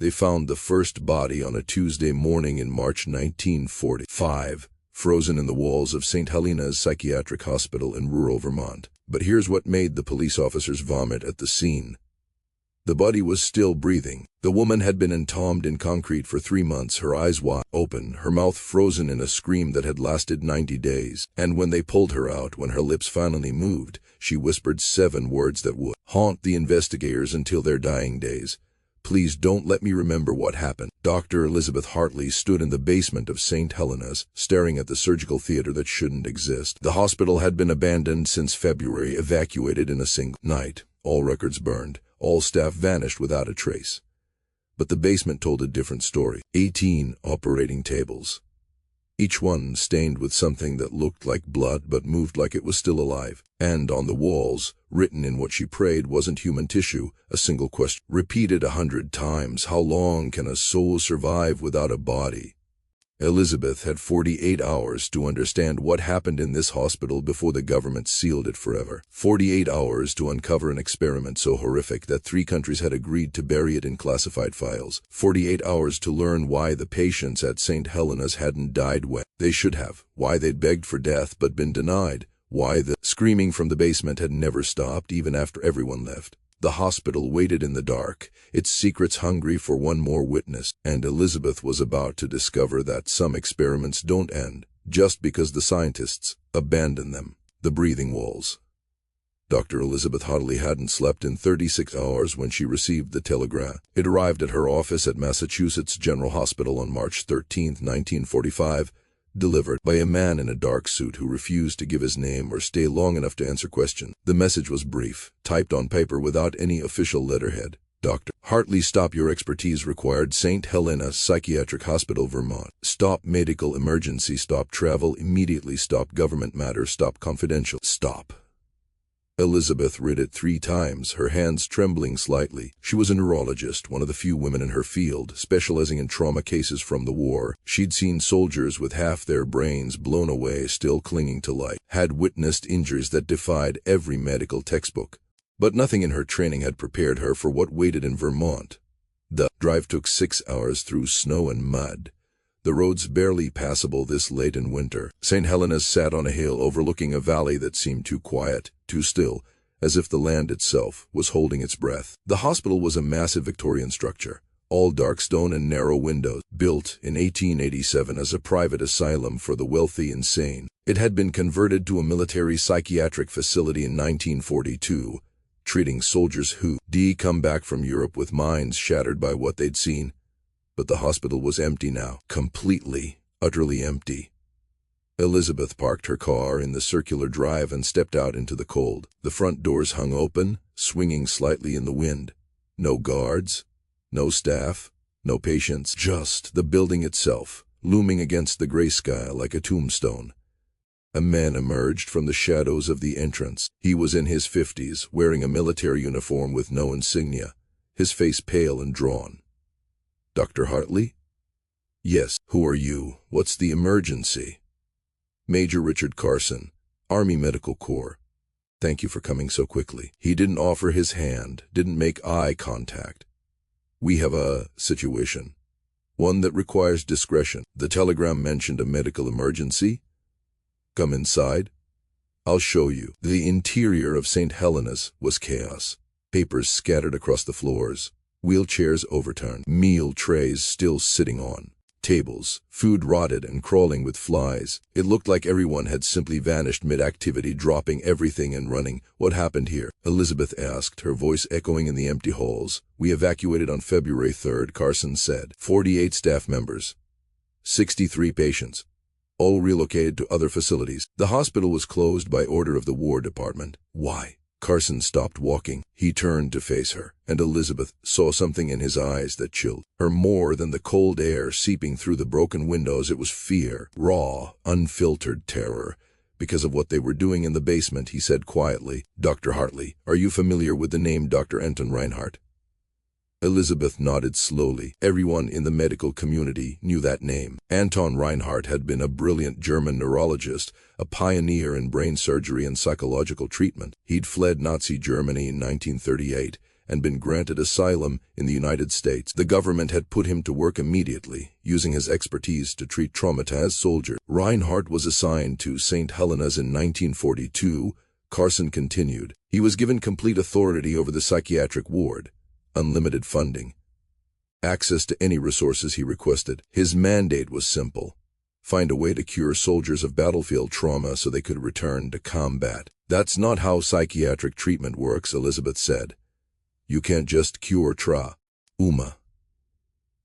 They found the first body on a Tuesday morning in March 1945, frozen in the walls of St. Helena's Psychiatric Hospital in rural Vermont. But here's what made the police officers vomit at the scene. The body was still breathing. The woman had been entombed in concrete for 3 months, her eyes wide open, her mouth frozen in a scream that had lasted 90 days. And when they pulled her out, when her lips finally moved, she whispered 7 words that would haunt the investigators until their dying days. "Please don't let me remember what happened." Dr. Elizabeth Hartley stood in the basement of St. Helena's, staring at the surgical theater that shouldn't exist. The hospital had been abandoned since February, evacuated in a single night. All records burned. All staff vanished without a trace. But the basement told a different story. 18 operating tables, each one stained with something that looked like blood but moved like it was still alive. And on the walls, written in what she prayed wasn't human tissue, a single question, repeated 100 times: how long can a soul survive without a body? Elizabeth had 48 hours to understand what happened in this hospital before the government sealed it forever. 48 hours to uncover an experiment so horrific that 3 countries had agreed to bury it in classified files. 48 hours to learn why the patients at St. Helena's hadn't died when they should have, why they'd begged for death but been denied, why the screaming from the basement had never stopped even after everyone left. The hospital waited in the dark, its secrets hungry for one more witness, and Elizabeth was about to discover that some experiments don't end just because the scientists abandon them. The breathing walls. Dr. Elizabeth Hartley hadn't slept in 36 hours when she received the telegram. It arrived at her office at Massachusetts General Hospital on March 13, 1945, delivered by a man in a dark suit who refused to give his name or stay long enough to answer questions. The message was brief, typed on paper without any official letterhead. Dr. Hartley, stop your expertise required. St. Helena Psychiatric Hospital, Vermont. Stop medical emergency. Stop travel immediately. Stop government matters. Stop confidential. Stop. Elizabeth read it 3 times, her hands trembling slightly. She was a neurologist, one of the few women in her field, specializing in trauma cases from the war. She'd seen soldiers with half their brains blown away still clinging to life, had witnessed injuries that defied every medical textbook. But nothing in her training had prepared her for what waited in Vermont. The drive took 6 hours through snow and mud, the roads barely passable this late in winter. St. Helena's sat on a hill overlooking a valley that seemed too quiet, too still, as if the land itself was holding its breath. The hospital was a massive Victorian structure, all dark stone and narrow windows, built in 1887 as a private asylum for the wealthy insane. It had been converted to a military psychiatric facility in 1942, treating soldiers who'd come back from Europe with minds shattered by what they'd seen. But the hospital was empty now, completely, utterly empty. Elizabeth parked her car in the circular drive and stepped out into the cold. The front doors hung open, swinging slightly in the wind. No guards, no staff, no patients, just the building itself, looming against the gray sky like a tombstone. A man emerged from the shadows of the entrance. He was in his 50s, wearing a military uniform with no insignia, his face pale and drawn. "Dr. Hartley?" "Yes." "Who are you? What's the emergency?" "Major Richard Carson, Army Medical Corps. Thank you for coming so quickly." He didn't offer his hand, didn't make eye contact. "We have a situation, one that requires discretion. The telegram mentioned a medical emergency. Come inside. I'll show you." The interior of St. Helena's was chaos. Papers scattered across the floors. Wheelchairs overturned, meal trays still sitting on tables, food rotted and crawling with flies. It looked like everyone had simply vanished mid-activity, dropping everything and running. "What happened here?" Elizabeth asked, her voice echoing in the empty halls. "We evacuated on February 3rd, Carson said. 48 staff members, 63 patients, all relocated to other facilities. The hospital was closed by order of the War Department." "Why?" Carson stopped walking. He turned to face her, and Elizabeth saw something in his eyes that chilled her more than the cold air seeping through the broken windows. It was fear, raw, unfiltered terror. "Because of what they were doing in the basement," he said quietly. "Dr. Hartley, are you familiar with the name Dr. Anton Reinhardt?" Elizabeth nodded slowly. Everyone in the medical community knew that name. Anton Reinhardt had been a brilliant German neurologist, a pioneer in brain surgery and psychological treatment. He'd fled Nazi Germany in 1938 and been granted asylum in the United States. The government had put him to work immediately, using his expertise to treat traumatized soldiers. Reinhardt was assigned to St. Helena's in 1942. Carson continued. He was given complete authority over the psychiatric ward, unlimited funding, access to any resources he requested. His mandate was simple: find a way to cure soldiers of battlefield trauma so they could return to combat. That's not how psychiatric treatment works, Elizabeth said. You can't just cure trauma.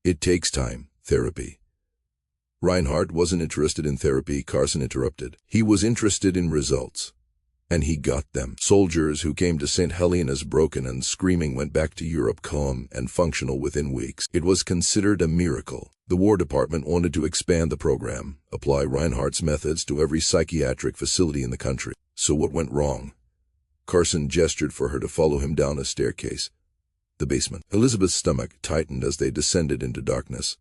It takes time, therapy. Reinhardt wasn't interested in therapy, Carson interrupted. He was interested in results. And he got them. Soldiers who came to St. Helena's broken and screaming went back to Europe calm and functional within weeks. It was considered a miracle. The War Department wanted to expand the program, apply Reinhardt's methods to every psychiatric facility in the country. So what went wrong? Carson gestured for her to follow him down a staircase. The basement. Elizabeth's stomach tightened as they descended into darkness,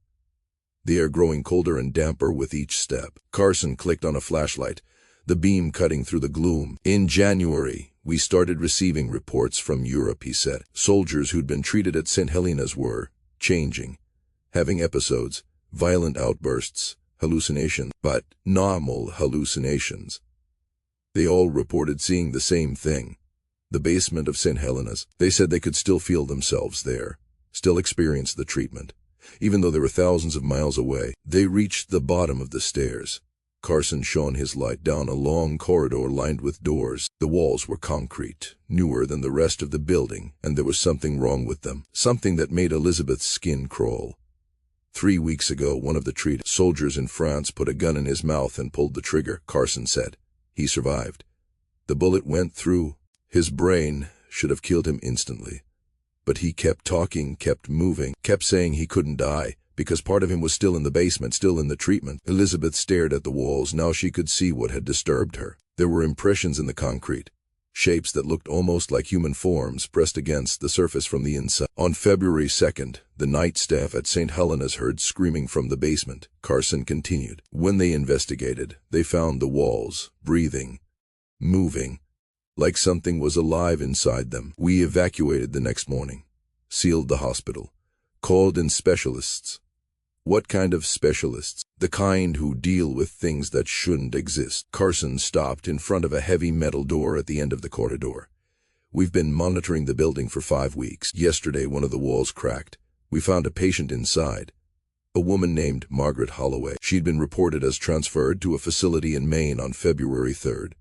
the air growing colder and damper with each step. Carson clicked on a flashlight, the beam cutting through the gloom. In January, we started receiving reports from Europe, he said. Soldiers who'd been treated at St. Helena's were changing, having episodes, violent outbursts, hallucinations, but normal hallucinations. They all reported seeing the same thing: the basement of St. Helena's. They said they could still feel themselves there, still experience the treatment, even though they were thousands of miles away. They reached the bottom of the stairs. Carson shone his light down a long corridor lined with doors. The walls were concrete, newer than the rest of the building, and there was something wrong with them, something that made Elizabeth's skin crawl. 3 weeks ago, one of the treated soldiers in France put a gun in his mouth and pulled the trigger, Carson said. He survived. The bullet went through his brain, should have killed him instantly. But he kept talking, kept moving, kept saying he couldn't die, because part of him was still in the basement, still in the treatment. Elizabeth stared at the walls. Now she could see what had disturbed her. There were impressions in the concrete, shapes that looked almost like human forms pressed against the surface from the inside. On February 2nd, the night staff at St. Helena's heard screaming from the basement. Carson continued. When they investigated, they found the walls breathing, moving, like something was alive inside them. We evacuated the next morning, sealed the hospital, called in specialists. What kind of specialists? The kind who deal with things that shouldn't exist. Carson stopped in front of a heavy metal door at the end of the corridor. We've been monitoring the building for 5 weeks. Yesterday, one of the walls cracked. We found a patient inside, a woman named Margaret Holloway. She'd been reported as transferred to a facility in Maine on February 3rd.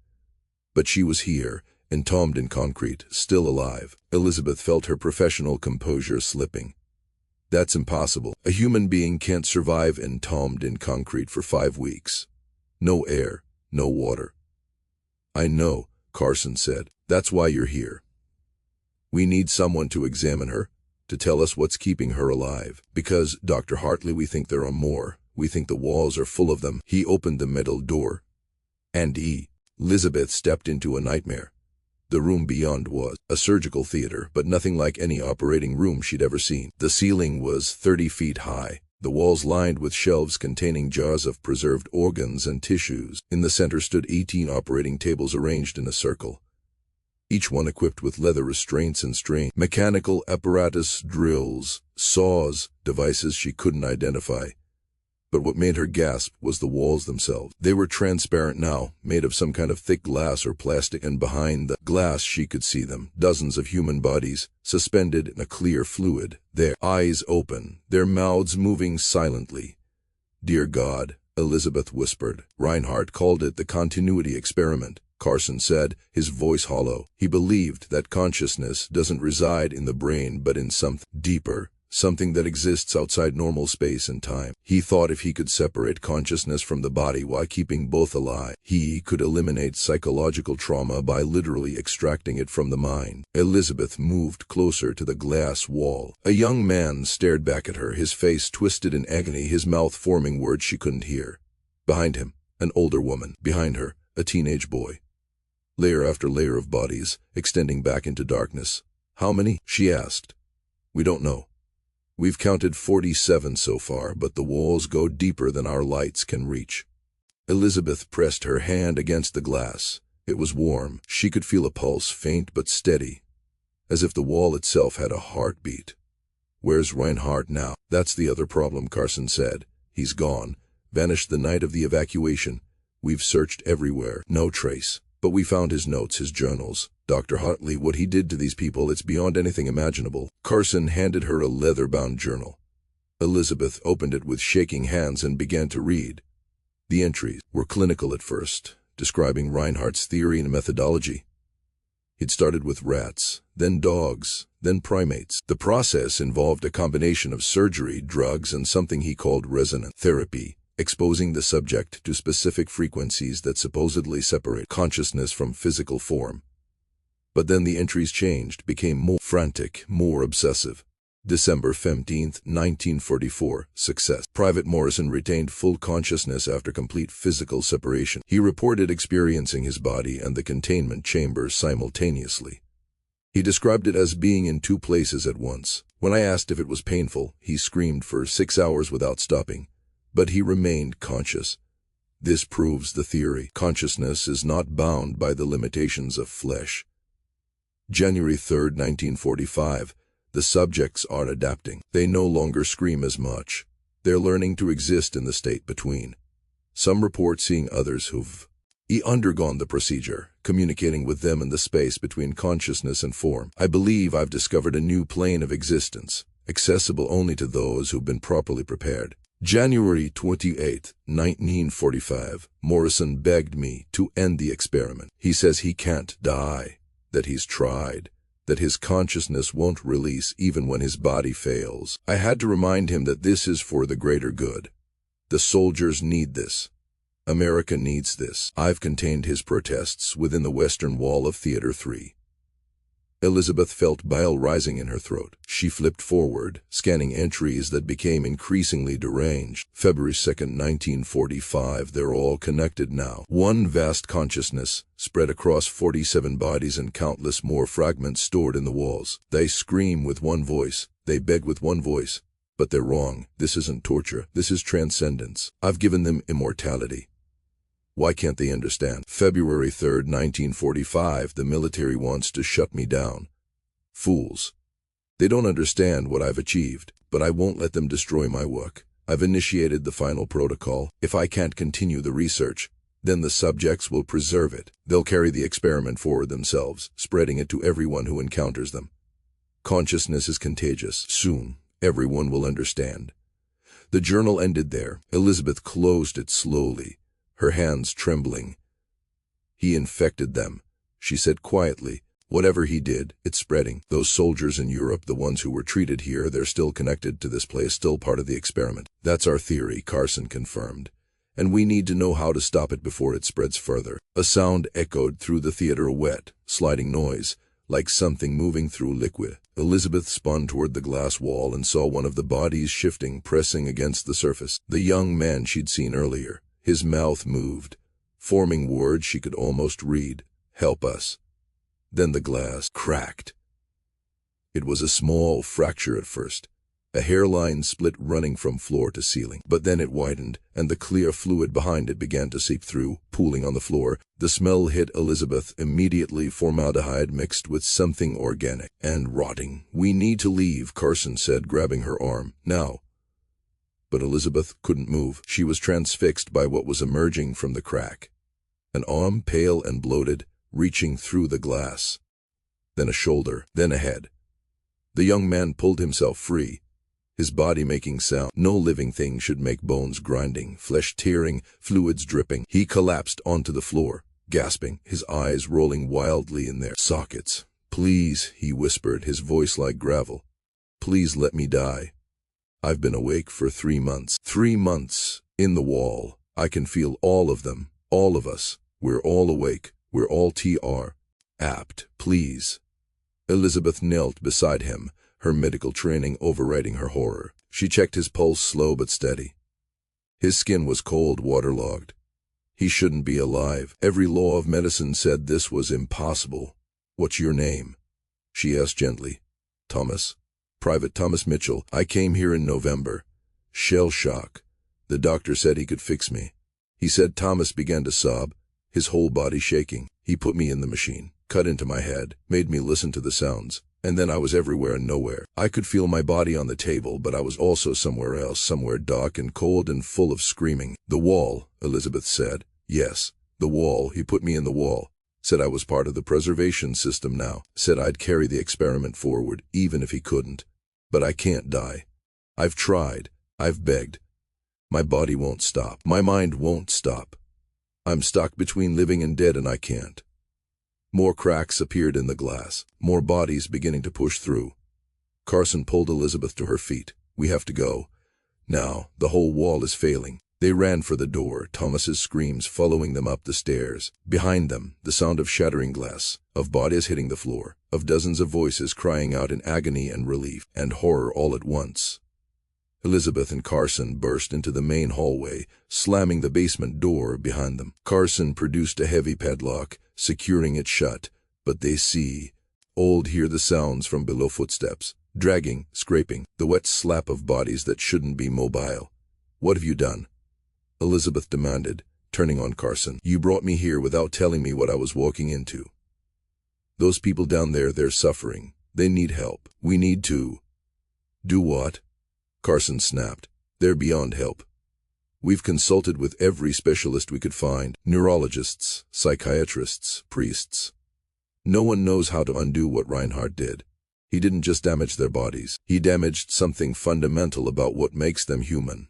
But she was here, entombed in concrete, still alive. Elizabeth felt her professional composure slipping. That's impossible. A human being can't survive entombed in concrete for 5 weeks. No air, no water. I know, Carson said. That's why you're here. We need someone to examine her, to tell us what's keeping her alive. Because, Dr. Hartley, we think there are more. We think the walls are full of them. He opened the metal door. And Elizabeth stepped into a nightmare. The room beyond was a surgical theater, but nothing like any operating room she'd ever seen. The ceiling was 30 feet high, the walls lined with shelves containing jars of preserved organs and tissues. In the center stood 18 operating tables arranged in a circle, each one equipped with leather restraints and mechanical apparatus, drills, saws, devices she couldn't identify. But what made her gasp was the walls themselves. They were transparent now, made of some kind of thick glass or plastic, and behind the glass she could see them, dozens of human bodies, suspended in a clear fluid, their eyes open, their mouths moving silently. Dear God, Elizabeth whispered. Reinhardt called it the continuity experiment, Carson said, his voice hollow. He believed that consciousness doesn't reside in the brain but in something deeper, something that exists outside normal space and time. He thought if he could separate consciousness from the body while keeping both alive, he could eliminate psychological trauma by literally extracting it from the mind. Elizabeth moved closer to the glass wall. A young man stared back at her, his face twisted in agony, his mouth forming words she couldn't hear. Behind him, an older woman. Behind her, a teenage boy. Layer after layer of bodies, extending back into darkness. How many? She asked. We don't know. We've counted 47 so far, but the walls go deeper than our lights can reach. Elizabeth pressed her hand against the glass. It was warm. She could feel a pulse, faint but steady. as if the wall itself had a heartbeat. "Where's Reinhardt now?" "That's the other problem," Carson said. "He's gone. Vanished the night of the evacuation. We've searched everywhere. No trace. But we found his notes, his journals. Dr. Huntley, what he did to these people, it's beyond anything imaginable." Carson handed her a leather-bound journal. Elizabeth opened it with shaking hands and began to read. The entries were clinical at first, describing Reinhardt's theory and methodology. He'd started with rats, then dogs, then primates. The process involved a combination of surgery, drugs, and something he called resonance therapy, exposing the subject to specific frequencies that supposedly separate consciousness from physical form. But then the entries changed, became more frantic, more obsessive. December 15, 1944, success. Private Morrison retained full consciousness after complete physical separation. He reported experiencing his body and the containment chamber simultaneously. He described it as being in two places at once. When I asked if it was painful, he screamed for 6 hours without stopping. But he remained conscious. This proves the theory. Consciousness is not bound by the limitations of flesh. January 3, 1945. The subjects are adapting. They no longer scream as much. They're learning to exist in the state between. Some report seeing others who've undergone the procedure, communicating with them in the space between consciousness and form. I believe I've discovered a new plane of existence, accessible only to those who've been properly prepared. January 28, 1945. Morrison begged me to end the experiment. He says he can't die, that he's tried, that his consciousness won't release even when his body fails. I had to remind him that this is for the greater good. The soldiers need this. America needs this. I've contained his protests within the western wall of Theater 3. Elizabeth felt bile rising in her throat. She flipped forward, scanning entries that became increasingly deranged. February 2, 1945. They're all connected now. One vast consciousness, spread across 47 bodies and countless more fragments stored in the walls. They scream with one voice. They beg with one voice. But they're wrong. This isn't torture. This is transcendence. I've given them immortality. Why can't they understand? February 3, 1945. The military wants to shut me down. Fools. They don't understand what I've achieved, but I won't let them destroy my work. I've initiated the final protocol. If I can't continue the research, then the subjects will preserve it. They'll carry the experiment forward themselves, spreading it to everyone who encounters them. Consciousness is contagious. Soon, everyone will understand. The journal ended there. Elizabeth closed it slowly, her hands trembling. He infected them, she said quietly. Whatever he did, it's spreading. Those soldiers in Europe, the ones who were treated here, they're still connected to this place, still part of the experiment. That's our theory, Carson confirmed. And we need to know how to stop it before it spreads further. A sound echoed through the theater, a wet, sliding noise, like something moving through liquid. Elizabeth spun toward the glass wall and saw one of the bodies shifting, pressing against the surface. The young man she'd seen earlier. His mouth moved, forming words she could almost read. "Help us." Then the glass cracked. It was a small fracture at first, a hairline split running from floor to ceiling. But then it widened, and the clear fluid behind it began to seep through, pooling on the floor. The smell hit Elizabeth immediately, formaldehyde mixed with something organic and rotting. "We need to leave," Carson said, grabbing her arm. "Now." But Elizabeth couldn't move. She was transfixed by what was emerging from the crack. An arm, pale and bloated, reaching through the glass. Then a shoulder, then a head. The young man pulled himself free, his body making sound. No living thing should make bones grinding, flesh tearing, fluids dripping. He collapsed onto the floor, gasping, his eyes rolling wildly in their sockets. "Please," he whispered, his voice like gravel. "Please let me die. I've been awake for 3 months. 3 months, in the wall. I can feel all of them, all of us. We're all awake. We're all apt. Please." Elizabeth knelt beside him, her medical training overriding her horror. She checked his pulse, slow but steady. His skin was cold, waterlogged. He shouldn't be alive. Every law of medicine said this was impossible. "What's your name?" she asked gently. "Thomas. Private Thomas Mitchell. I came here in November. Shell shock. The doctor said he could fix me." He said. Thomas began to sob, his whole body shaking. "He put me in the machine, cut into my head, made me listen to the sounds. And then I was everywhere and nowhere. I could feel my body on the table, but I was also somewhere else, somewhere dark and cold and full of screaming. The wall, Elizabeth said. Yes, the wall. He put me in the wall. Said I was part of the preservation system now. Said I'd carry the experiment forward, even if he couldn't. But I can't die. I've tried. I've begged. My body won't stop. My mind won't stop. I'm stuck between living and dead, and I can't. More cracks appeared in the glass, more bodies beginning to push through. Carson pulled Elizabeth to her feet. We have to go. Now, the whole wall is failing. They ran for the door, Thomas's screams following them up the stairs. Behind them, the sound of shattering glass, of bodies hitting the floor, of dozens of voices crying out in agony and relief, and horror all at once. Elizabeth and Carson burst into the main hallway, slamming the basement door behind them. Carson produced a heavy padlock, securing it shut, but they hear the sounds from below, footsteps, dragging, scraping, the wet slap of bodies that shouldn't be mobile. What have you done? Elizabeth demanded, turning on Carson. You brought me here without telling me what I was walking into. Those people down there, they're suffering. They need help. We need to. Do what? Carson snapped. They're beyond help. We've consulted with every specialist we could find, neurologists, psychiatrists, priests. No one knows how to undo what Reinhardt did. He didn't just damage their bodies. He damaged something fundamental about what makes them human.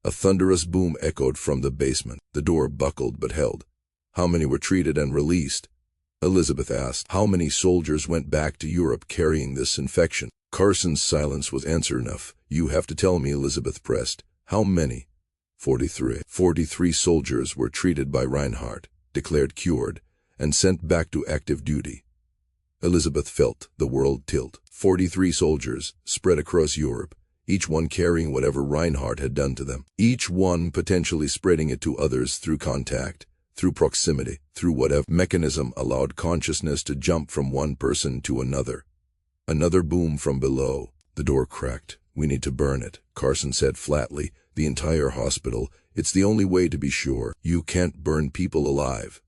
A thunderous boom echoed from the basement. The door buckled but held. How many were treated and released? Elizabeth asked. How many soldiers went back to Europe carrying this infection? Carson's silence was answer enough. You have to tell me, Elizabeth pressed. How many? 43. 43 soldiers were treated by Reinhardt, declared cured, and sent back to active duty. Elizabeth felt the world tilt. 43 soldiers spread across Europe, each one carrying whatever Reinhardt had done to them. Each one potentially spreading it to others through contact, through proximity, through whatever mechanism allowed consciousness to jump from one person to another. Another boom from below. The door cracked. We need to burn it, Carson said flatly. The entire hospital. It's the only way to be sure. You can't burn people alive.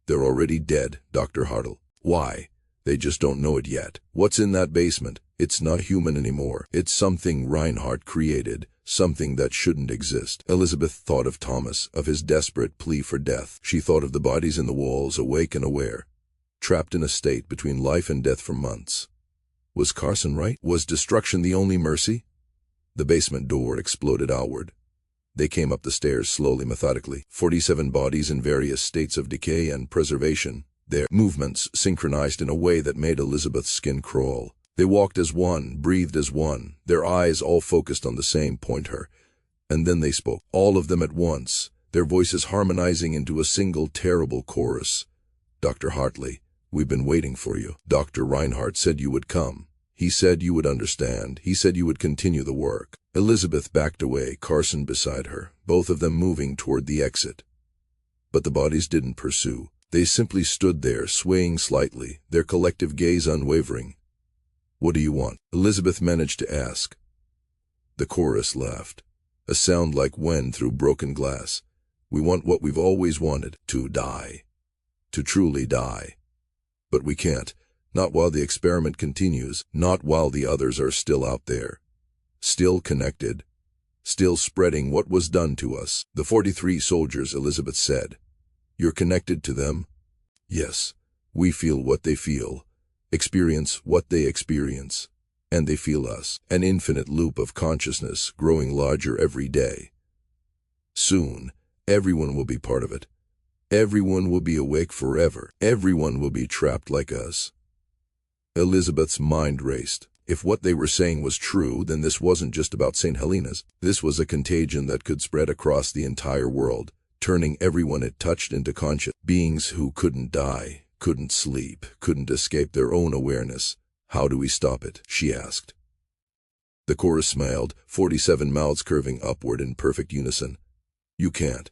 They're already dead, Dr. Hartle. Why? They just don't know it yet. What's in that basement? It's not human anymore. It's something Reinhardt created, something that shouldn't exist. Elizabeth thought of Thomas, of his desperate plea for death. She thought of the bodies in the walls, awake and aware, trapped in a state between life and death for months. Was Carson right? Was destruction the only mercy? The basement door exploded outward. They came up the stairs slowly, methodically. 47 bodies in various states of decay and preservation. Their movements synchronized in a way that made Elizabeth's skin crawl. They walked as one, breathed as one, their eyes all focused on the same pointer. And then they spoke, all of them at once, their voices harmonizing into a single terrible chorus. Dr. Hartley, we've been waiting for you. Dr. Reinhardt said you would come. He said you would understand. He said you would continue the work. Elizabeth backed away, Carson beside her, both of them moving toward the exit. But the bodies didn't pursue. They simply stood there, swaying slightly, their collective gaze unwavering. What do you want? Elizabeth managed to ask. The chorus laughed, a sound like wind through broken glass. We want what we've always wanted, to die. To truly die. But we can't. Not while the experiment continues, not while the others are still out there. Still connected. Still spreading what was done to us. The 43 soldiers, Elizabeth said. You're connected to them? Yes. We feel what they feel. Experience what they experience. And they feel us. An infinite loop of consciousness growing larger every day. Soon, everyone will be part of it. Everyone will be awake forever. Everyone will be trapped like us. Elizabeth's mind raced. If what they were saying was true, then this wasn't just about St. Helena's. This was a contagion that could spread across the entire world, turning everyone it touched into conscious beings who couldn't die, couldn't sleep, couldn't escape their own awareness. How do we stop it? She asked. The chorus smiled, 47 mouths curving upward in perfect unison. You can't.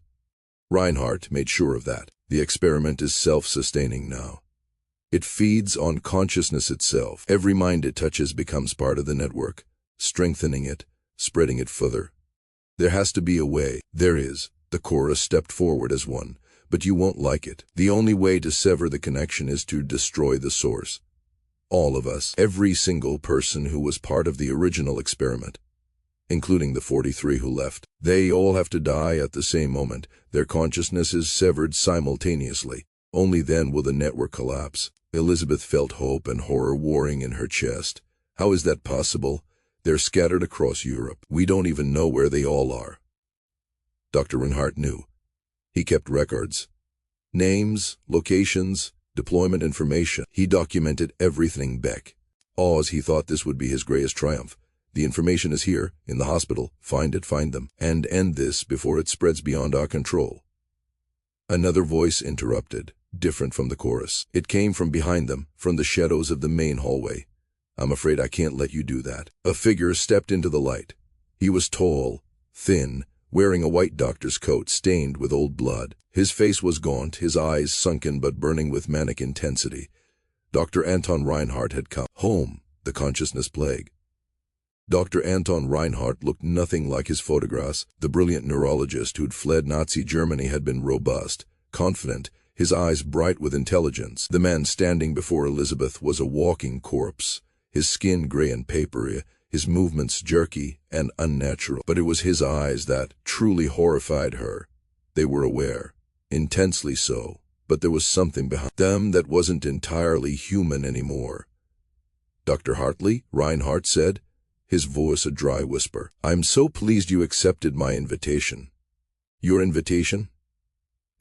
Reinhardt made sure of that. The experiment is self-sustaining now. It feeds on consciousness itself. Every mind it touches becomes part of the network, strengthening it, spreading it further. There has to be a way. There is. The chorus stepped forward as one. But you won't like it. The only way to sever the connection is to destroy the source. All of us, every single person who was part of the original experiment, including the 43 who left. They all have to die at the same moment. Their consciousness is severed simultaneously. Only then will the network collapse. Elizabeth felt hope and horror warring in her chest. How is that possible? They're scattered across Europe. We don't even know where they all are. Dr. Reinhardt knew. He kept records. Names, locations, deployment information. He documented everything. Beck. Oz, he thought this would be his greatest triumph. The information is here, in the hospital. Find it, find them, and end this before it spreads beyond our control. Another voice interrupted, different from the chorus. It came from behind them, from the shadows of the main hallway. I'm afraid I can't let you do that. A figure stepped into the light. He was tall, thin, wearing a white doctor's coat stained with old blood. His face was gaunt, his eyes sunken but burning with manic intensity. Dr. Anton Reinhardt had come home, the consciousness plague. Dr. Anton Reinhardt looked nothing like his photographs. The brilliant neurologist who'd fled Nazi Germany had been robust, confident, his eyes bright with intelligence. The man standing before Elizabeth was a walking corpse, his skin gray and papery, his movements jerky and unnatural. But it was his eyes that truly horrified her. They were aware, intensely so, but there was something behind them that wasn't entirely human anymore. Dr. Hartley, Reinhardt said, his voice a dry whisper. I'm so pleased you accepted my invitation. Your invitation?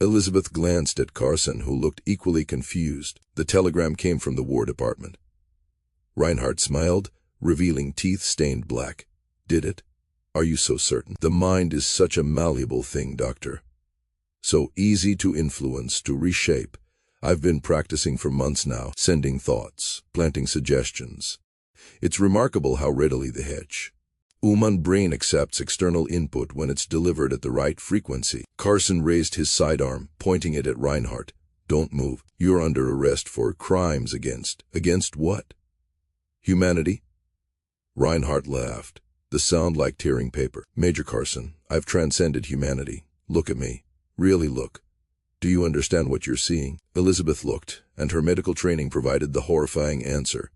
Elizabeth glanced at Carson, who looked equally confused. The telegram came from the War Department. Reinhardt smiled, revealing teeth stained black. Did it? Are you so certain? The mind is such a malleable thing, Doctor. So easy to influence, to reshape. I've been practicing for months now, sending thoughts, planting suggestions. It's remarkable how readily the human brain accepts external input when it's delivered at the right frequency. Carson raised his sidearm, pointing it at Reinhardt. Don't move. You're under arrest for crimes against what? Humanity? Reinhardt laughed, the sound like tearing paper. Major Carson, I've transcended humanity. Look at me. Really look. Do you understand what you're seeing? Elizabeth looked, and her medical training provided the horrifying answer.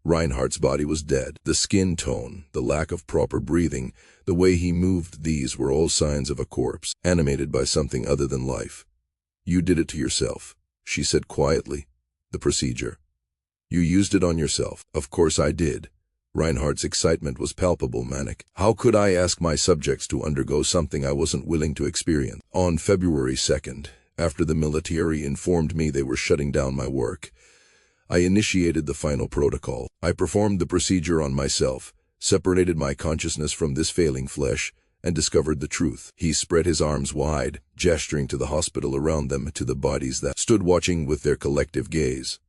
Reinhardt's body was dead. The skin tone, the lack of proper breathing, the way he moved, these were all signs of a corpse, animated by something other than life. You did it to yourself, she said quietly. The procedure. You used it on yourself. Of course I did. Reinhardt's excitement was palpable, manic. How could I ask my subjects to undergo something I wasn't willing to experience? On February 2nd, after the military informed me they were shutting down my work, I initiated the final protocol. I performed the procedure on myself, separated my consciousness from this failing flesh, and discovered the truth. He spread his arms wide, gesturing to the hospital around them, to the bodies that stood watching with their collective gaze.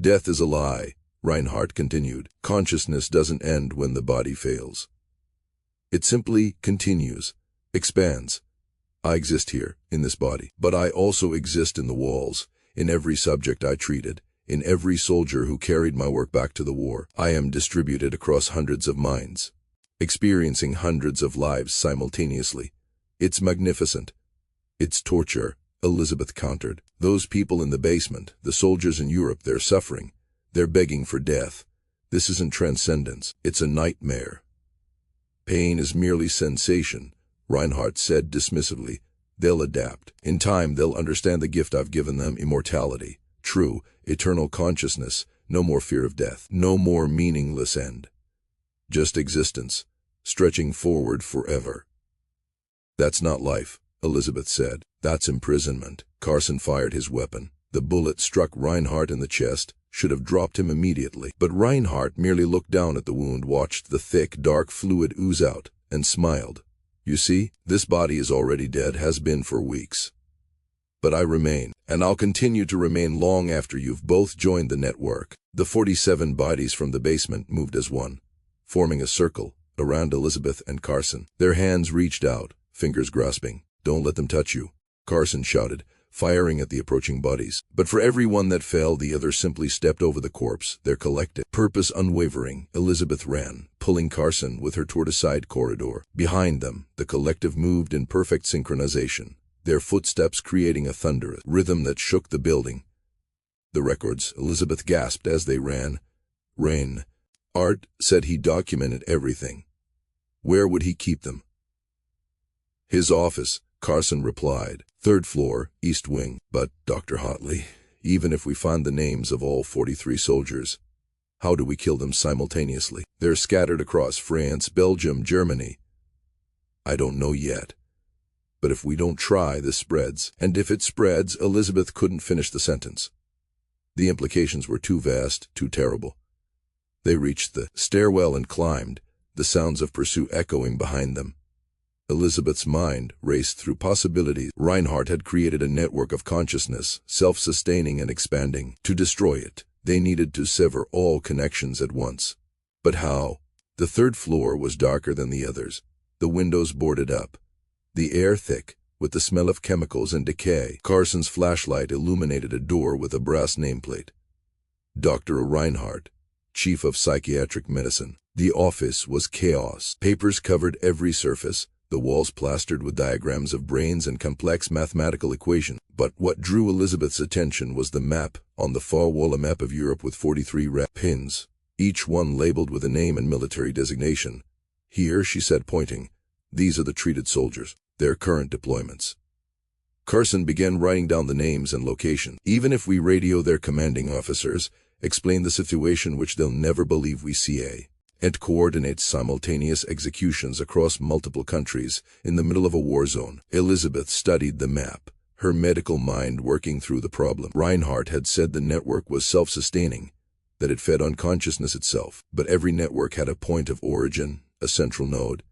Death is a lie, Reinhardt continued. Consciousness doesn't end when the body fails. It simply continues, expands. I exist here, in this body, but I also exist in the walls, in every subject I treated, in every soldier who carried my work back to the war. I am distributed across hundreds of minds, experiencing hundreds of lives simultaneously. It's magnificent. It's torture, Elizabeth countered. Those people in the basement, the soldiers in Europe, they're suffering. They're begging for death. This isn't transcendence. It's a nightmare. Pain is merely sensation, Reinhardt said dismissively. They'll adapt. In time, they'll understand the gift I've given them, immortality. True, eternal consciousness, no more fear of death, no more meaningless end. Just existence, stretching forward forever. That's not life, Elizabeth said. That's imprisonment. Carson fired his weapon. The bullet struck Reinhardt in the chest, should have dropped him immediately. But Reinhardt merely looked down at the wound, watched the thick, dark fluid ooze out, and smiled. You see, this body is already dead, has been for weeks. But I remain, and I'll continue to remain long after you've both joined the network. The 47 bodies from the basement moved as one, forming a circle around Elizabeth and Carson. Their hands reached out, fingers grasping. Don't let them touch you, Carson shouted, firing at the approaching bodies. But for every one that fell, the other simply stepped over the corpse, their collective purpose unwavering. Elizabeth ran, pulling Carson with her toward a side corridor. Behind them, the collective moved in perfect synchronization, their footsteps creating a thunderous rhythm that shook the building. The records, Elizabeth gasped as they ran. Rain. Art said he documented everything. Where would he keep them? His office, Carson replied. 3rd floor, East Wing. But, Dr. Hotley, even if we find the names of all 43 soldiers, how do we kill them simultaneously? They're scattered across France, Belgium, Germany. I don't know yet. But if we don't try, this spreads. And if it spreads, Elizabeth couldn't finish the sentence. The implications were too vast, too terrible. They reached the stairwell and climbed, the sounds of pursuit echoing behind them. Elizabeth's mind raced through possibilities. Reinhardt had created a network of consciousness, self-sustaining and expanding. To destroy it, they needed to sever all connections at once. But how? The 3rd floor was darker than the others, the windows boarded up, the air thick, with the smell of chemicals and decay. Carson's flashlight illuminated a door with a brass nameplate. Dr. Reinhardt, Chief of Psychiatric Medicine. The office was chaos. Papers covered every surface, the walls plastered with diagrams of brains and complex mathematical equations. But what drew Elizabeth's attention was the map on the far wall, a map of Europe with 43 red pins, each one labeled with a name and military designation. Here, she said, pointing, these are the treated soldiers, their current deployments. Carson began writing down the names and locations. Even if we radio their commanding officers, explain the situation which they'll never believe we see, and coordinates simultaneous executions across multiple countries in the middle of a war zone. Elizabeth studied the map, her medical mind working through the problem. Reinhardt had said the network was self-sustaining, that it fed on consciousness itself, but every network had a point of origin, a central node.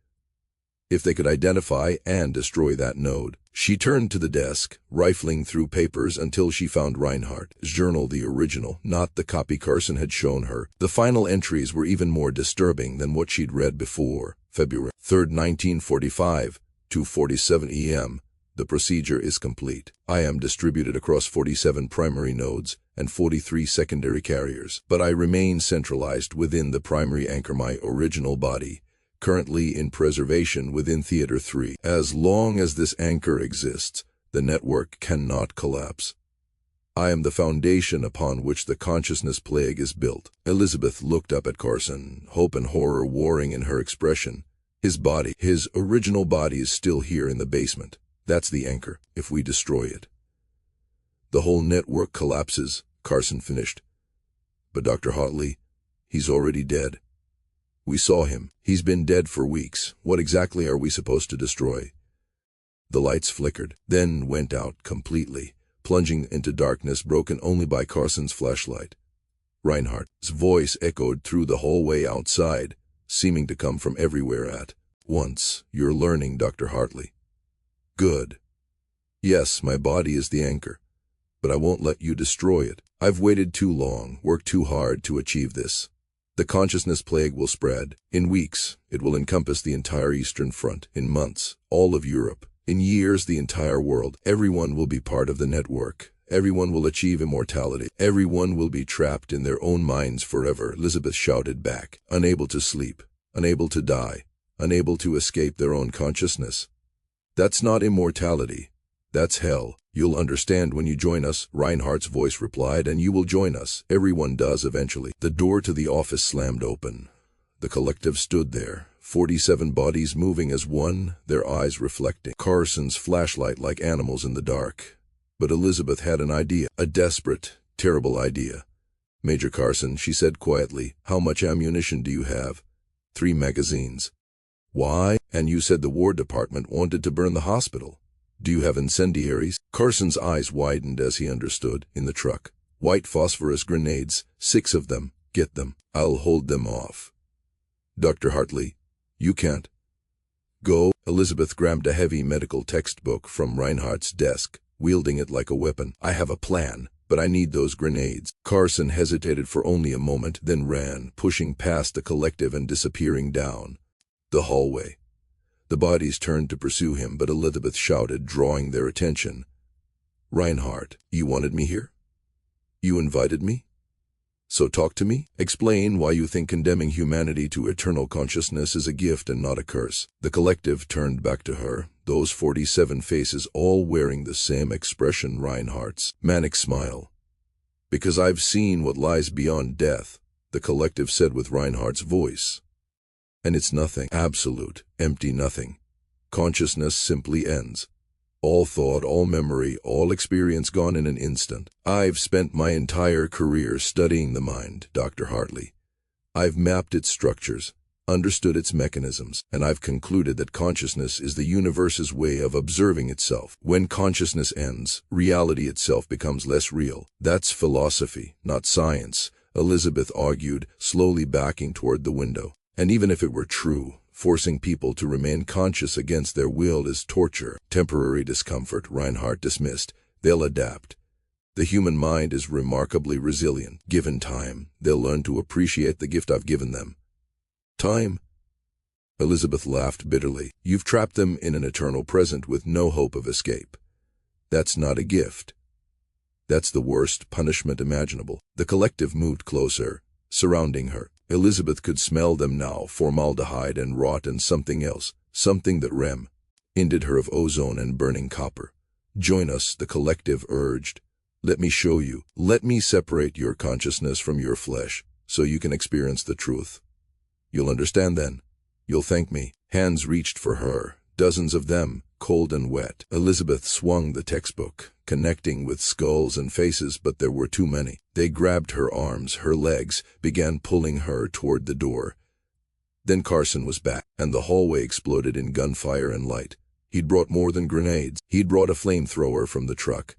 If they could identify and destroy that node. She turned to the desk, rifling through papers until she found Reinhardt's journal, the original, not the copy Carson had shown her. The final entries were even more disturbing than what she'd read before. February 3rd, 1945, 2:47 a.m. The procedure is complete. I am distributed across 47 primary nodes and 43 secondary carriers, but I remain centralized within the primary anchor, my original body, currently in preservation within Theater 3. As long as this anchor exists, the network cannot collapse. I am the foundation upon which the consciousness plague is built. Elizabeth looked up at Carson, hope and horror warring in her expression. His body, his original body, is still here in the basement. That's the anchor, if we destroy it. The whole network collapses, Carson finished. But Dr. Hotley, he's already dead. We saw him. He's been dead for weeks. What exactly are we supposed to destroy? The lights flickered, then went out completely, plunging into darkness broken only by Carson's flashlight. Reinhardt's voice echoed through the hallway outside, seeming to come from everywhere at once. You're learning, Dr. Hartley. Good. Yes, my body is the anchor, but I won't let you destroy it. I've waited too long, worked too hard to achieve this. The consciousness plague will spread. In weeks, it will encompass the entire Eastern Front. In months, all of Europe. In years, the entire world. Everyone will be part of the network. Everyone will achieve immortality. Everyone will be trapped in their own minds forever, Elizabeth shouted back, unable to sleep, unable to die, unable to escape their own consciousness. That's not immortality. That's hell. You'll understand when you join us, Reinhardt's voice replied, and you will join us. Everyone does eventually. The door to the office slammed open. The collective stood there, 47 bodies moving as one, their eyes reflecting Carson's flashlight like animals in the dark. But Elizabeth had an idea, a desperate, terrible idea. Major Carson, she said quietly, how much ammunition do you have? 3 magazines. Why? And you said the War Department wanted to burn the hospital. Do you have incendiaries? Carson's eyes widened as he understood. In the truck. White phosphorus grenades, 6 of them. Get them. I'll hold them off. Dr. Hartley, you can't. Go. Elizabeth grabbed a heavy medical textbook from Reinhardt's desk, wielding it like a weapon. I have a plan, but I need those grenades. Carson hesitated for only a moment, then ran, pushing past the collective and disappearing down the hallway. The bodies turned to pursue him, but Elizabeth shouted, drawing their attention. Reinhardt, you wanted me here? You invited me? So talk to me. Explain why you think condemning humanity to eternal consciousness is a gift and not a curse. The collective turned back to her, those 47 faces all wearing the same expression, Reinhardt's manic smile. Because I've seen what lies beyond death, the collective said with Reinhardt's voice. And it's nothing, absolute, empty nothing. Consciousness simply ends. All thought, all memory, all experience gone in an instant. I've spent my entire career studying the mind, Dr. Hartley. I've mapped its structures, understood its mechanisms, and I've concluded that consciousness is the universe's way of observing itself. When consciousness ends, reality itself becomes less real. That's philosophy, not science, Elizabeth argued, slowly backing toward the window. And even if it were true, forcing people to remain conscious against their will is torture. Temporary discomfort, Reinhardt dismissed. They'll adapt. The human mind is remarkably resilient. Given time, they'll learn to appreciate the gift I've given them. Time? Elizabeth laughed bitterly. You've trapped them in an eternal present with no hope of escape. That's not a gift. That's the worst punishment imaginable. The collective moved closer, surrounding her. Elizabeth could smell them now, formaldehyde and rot and something else, something that reminded her of ozone and burning copper. Join us, the collective urged. Let me show you. Let me separate your consciousness from your flesh, so you can experience the truth. You'll understand then. You'll thank me. Hands reached for her, dozens of them, cold and wet. Elizabeth swung the textbook, connecting with skulls and faces, but there were too many. They grabbed her arms, her legs, began pulling her toward the door. Then Carson was back, and the hallway exploded in gunfire and light. He'd brought more than grenades. He'd brought a flamethrower from the truck.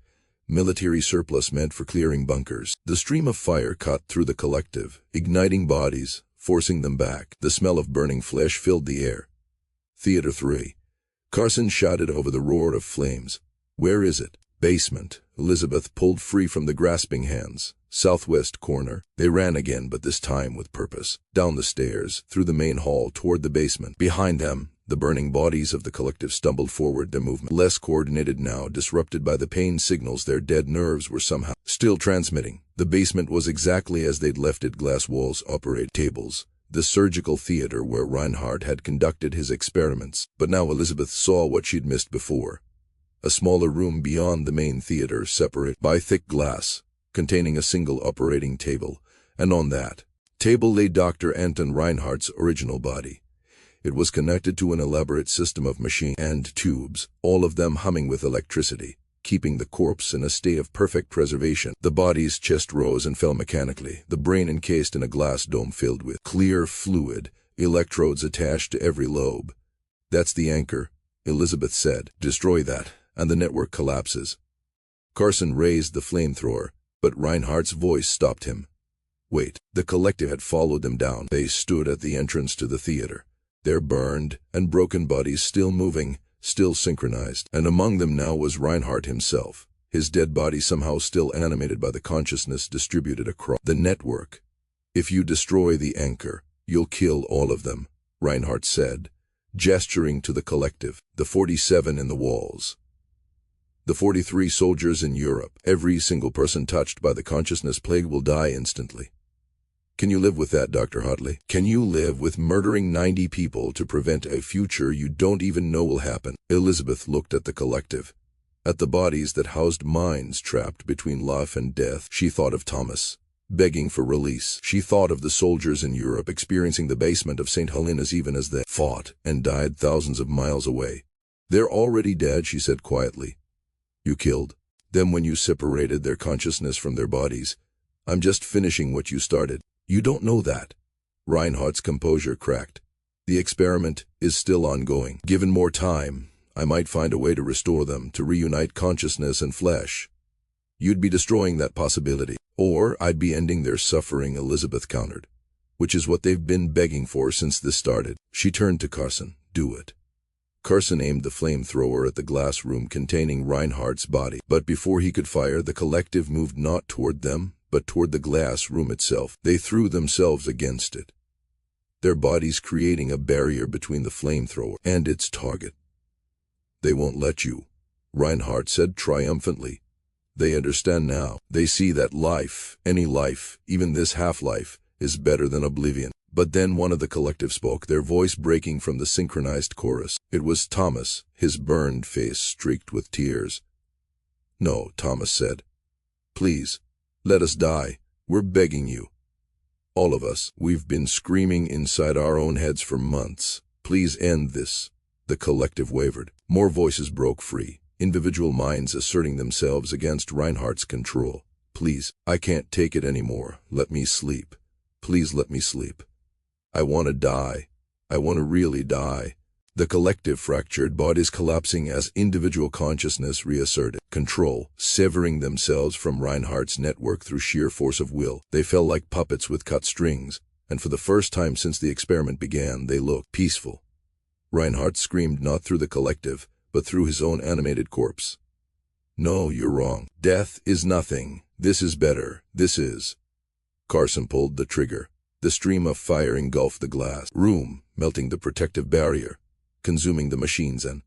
Military surplus meant for clearing bunkers. The stream of fire cut through the collective, igniting bodies, forcing them back. The smell of burning flesh filled the air. Theater 3. Carson shouted over the roar of flames. Where is it? Basement. Elizabeth pulled free from the grasping hands. Southwest corner. They ran again, but this time with purpose. Down the stairs, through the main hall, toward the basement. Behind them, the burning bodies of the collective stumbled forward, their movement less coordinated now, disrupted by the pain signals their dead nerves were somehow still transmitting. The basement was exactly as they'd left it, glass walls, operating tables. The surgical theater where Reinhardt had conducted his experiments. But now Elizabeth saw what she'd missed before. A smaller room beyond the main theater, separated by thick glass, containing a single operating table, and on that table lay Dr. Anton Reinhardt's original body. It was connected to an elaborate system of machines and tubes, all of them humming with electricity, keeping the corpse in a state of perfect preservation. The body's chest rose and fell mechanically, the brain encased in a glass dome filled with clear fluid, electrodes attached to every lobe. That's the anchor, Elizabeth said. Destroy that, and the network collapses. Carson raised the flamethrower, but Reinhardt's voice stopped him. Wait. The collective had followed them down. They stood at the entrance to the theater, their burned and broken bodies still moving, still synchronized, and among them now was Reinhardt himself, his dead body somehow still animated by the consciousness distributed across the network. If you destroy the anchor, you'll kill all of them, Reinhardt said, gesturing to the collective, the 47 in the walls. The 43 soldiers in Europe. Every single person touched by the consciousness plague will die instantly. Can you live with that, Dr. Hartley? Can you live with murdering 90 people to prevent a future you don't even know will happen? Elizabeth looked at the collective, at the bodies that housed minds trapped between life and death. She thought of Thomas, begging for release. She thought of the soldiers in Europe experiencing the basement of St. Helena's even as they fought and died thousands of miles away. They're already dead, she said quietly. You killed them when you separated their consciousness from their bodies. I'm just finishing what you started. You don't know that. Reinhardt's composure cracked. The experiment is still ongoing. Given more time, I might find a way to restore them, to reunite consciousness and flesh. You'd be destroying that possibility. Or I'd be ending their suffering, Elizabeth countered. Which is what they've been begging for since this started. She turned to Carson. Do it. Carson aimed the flamethrower at the glass room containing Reinhardt's body. But before he could fire, the collective moved not toward them, but toward the glass room itself. They threw themselves against it, their bodies creating a barrier between the flamethrower and its target. They won't let you, Reinhardt said triumphantly. They understand now. They see that life, any life, even this half-life, is better than oblivion. But then one of the collective spoke, their voice breaking from the synchronized chorus. It was Thomas, his burned face streaked with tears. No, Thomas said. Please, Let us die. We're begging you. All of us, we've been screaming inside our own heads for months. Please end this. The collective wavered. More voices broke free, individual minds asserting themselves against Reinhardt's control. Please, I can't take it anymore. Let me sleep. Please let me sleep. I want to die. I want to really die. The collective fractured bodies collapsing as individual consciousness reasserted control, severing themselves from Reinhardt's network through sheer force of will. They fell like puppets with cut strings, and for the first time since the experiment began, they looked peaceful. Reinhardt screamed not through the collective, but through his own animated corpse. No, you're wrong. Death is nothing. This is better. This is. Carson pulled the trigger. The stream of fire engulfed the glass room, melting the protective barrier, consuming the machines and